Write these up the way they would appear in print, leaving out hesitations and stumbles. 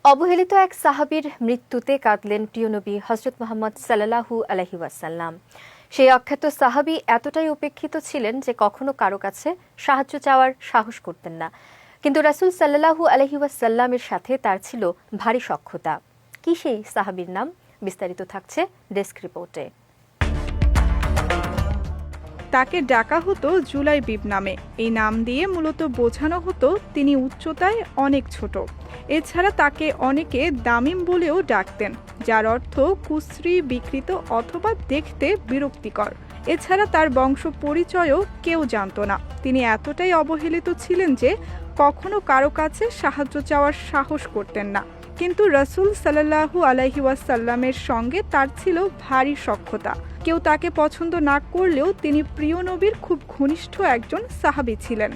অবহেলিত এক সাহাবীর মৃত্যুতে কাঁদলেন প্রিয় নবী হযরত মুহাম্মদ সাল্লাল্লাহু আলাইহি ওয়াসাল্লাম। সেই অখ্যাত সাহাবী এতটাই উপেক্ষিত ছিলেন যে কখনো কারো কাছে সাহায্য চাওয়ার সাহস করতেন না, কিন্তু রাসূল সাল্লাল্লাহু আলাইহি ওয়াসাল্লামের সাথে তার ছিল ভারী সখ্যতা। কি সেই সাহাবীর নাম? বিস্তারিত থাকছে ডেস্ক রিপোর্টে। তাকে ডাকা হতো জুলাইবিব নামে। এই নাম দিয়ে মূলত বোঝানো হতো তিনি উচ্চতায় অনেক ছোট। এছাড়া তাকে অনেকে দামিম বলেও ডাকতেন, যার অর্থ কুশ্রী, বিকৃত অথবা দেখতে বিরক্তিকর। এছাড়া তার বংশ পরিচয়ও কেউ জানত না। তিনি এতটাই অবহেলিত ছিলেন যে কখনো কারো কাছে সাহায্য চাওয়ার সাহস করতেন না। কিন্তু রাসূল সাল্লাল্লাহু আলাইহি ওয়াসাল্লামের সঙ্গে তার ছিল ভারী সখ্যতা। কেউ তাকে পছন্দ না করলেও তিনি প্রিয় নবীর খুব ঘনিষ্ঠ একজন সাহাবী ছিলেন।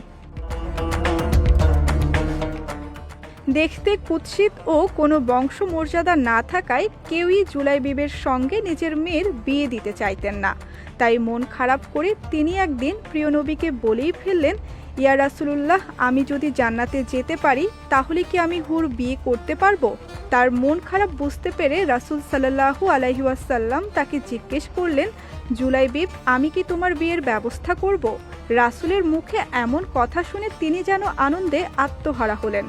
দেখতে কুৎসিত ও কোনো বংশমর্যাদা না থাকায় কেউই জুলাইবিবের সঙ্গে নিজের মেয়ের বিয়ে দিতে চাইতেন না। তাই মন খারাপ করে তিনি একদিন প্রিয় নবীকে বলেই ফেললেন, ইয়া রাসূলুল্লাহ, আমি যদি জান্নাতে যেতে পারি তাহলে কি আমি হুর বিয়ে করতে পারবো? তার মন খারাপ বুঝতে পেরে রাসূল সাল্লাল্লাহু আলাইহি ওয়াসাল্লাম তাকে জিজ্ঞেস করলেন, জুলাইবিব, আমি কি তোমার বিয়ের ব্যবস্থা করব? রাসূলের মুখে এমন কথা শুনে তিনি যেন আনন্দে আত্মহারা হলেন।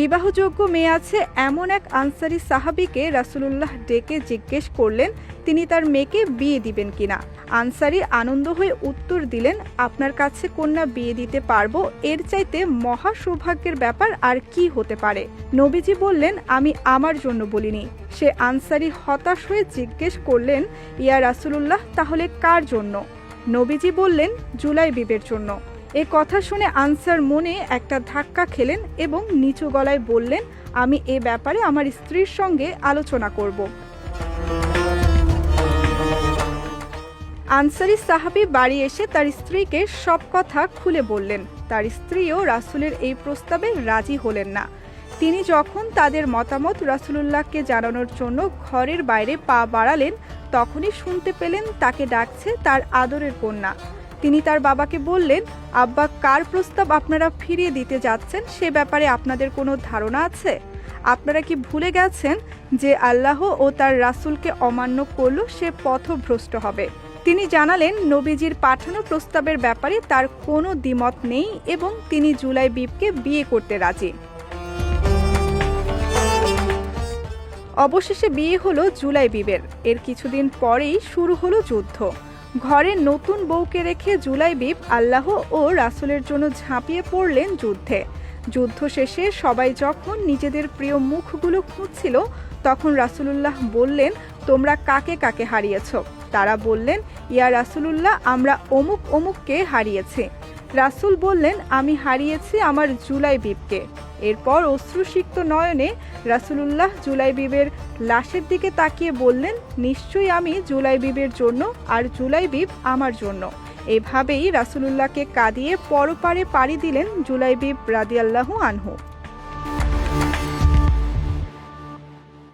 বিবাহযোগ্য মেয়ে আছে এমন এক আনসারী সাহাবীকে রাসূলুল্লাহ ডেকে জিজ্ঞেস করলেন তিনি তার মেয়েকে বিয়ে দিবেন কিনা। আনসারী আনন্দ হয়ে উত্তর দিলেন, আপনার কাছে কন্যা বিয়ে দিতে পারবো, এর চাইতে মহা সৌভাগ্যের ব্যাপার আর কি হতে পারে। নবীজি বললেন, আমি আমার জন্য বলিনি। সে আনসারী হতাশ হয়ে জিজ্ঞেস করলেন, ইয়া রাসূলুল্লাহ, তাহলে কার জন্য? নবীজি বললেন, জুলাইবিবের জন্য। এ কথা শুনে আনসার মনে একটা ধাক্কা খেলেন এবং নিচু গলায় বললেন, আমি এ ব্যাপারে আমার স্ত্রীর সঙ্গে আলোচনা করব। আনসারী সাহাবী বাড়ি এসে তার স্ত্রীকে সব কথা খুলে বললেন। তার স্ত্রীও রাসূলের এই প্রস্তাবে রাজি হলেন না। তিনি যখন তাদের মতামত রাসূলুল্লাহকে জানানোর জন্য ঘরের বাইরে পা বাড়ালেন, তখনই শুনতে পেলেন তাকে ডাকছে তার আদরের কন্যা। তিনি তার বাবাকে বললেন, আব্বা, কার প্রস্তাব আপনারা ফিরিয়ে দিতে যাচ্ছেন সে ব্যাপারে আপনাদের কোনো ধারণা আছে? আপনারা কি ভুলে গেছেন যে আল্লাহ ও তার রাসূলকে অমান্য করল সে পথভ্রষ্ট হবে? তিনি জানালেন নবীজির পাঠানো প্রস্তাবের ব্যাপারে তার কোনো দ্বিমত নেই এবং তিনি জুলাইবিবকে বিয়ে করতে রাজি। অবশেষে বিয়ে হলো জুলাইবিবের। এর কিছুদিন পরেই শুরু হলো যুদ্ধ। ঘরে নতুন বউকে রেখে জুলাইবিব আল্লাহ ও রাসূলের জন্য ঝাঁপিয়ে পড়লেন যুদ্ধে। যুদ্ধ শেষে সবাই যখন নিজেদের প্রিয় মুখগুলো খুঁজছিল, তখন রাসূলুল্লাহ বললেন, তোমরা কাকে কাকে হারিয়েছ? তারা বললেন, ইয়া রাসূলুল্লাহ, আমরা অমুক অমুককে হারিয়েছি। রাসূল বললেন, আমি হারিয়েছি আমার জুলাইবিবকে। এরপর অশ্রুসিক্ত নয়নে রাসূলুল্লাহ জুলাইবিবের লাশের দিকে তাকিয়ে বললেন, নিশ্চয়ই আমি জুলাইবিবের জন্য আর জুলাইবিব আমার জন্য। এভাবেই রাসূলুল্লাহকে কাঁদিয়ে পরপারে পাড়ি দিলেন জুলাইবিব রাদিয়াল্লাহু আনহু।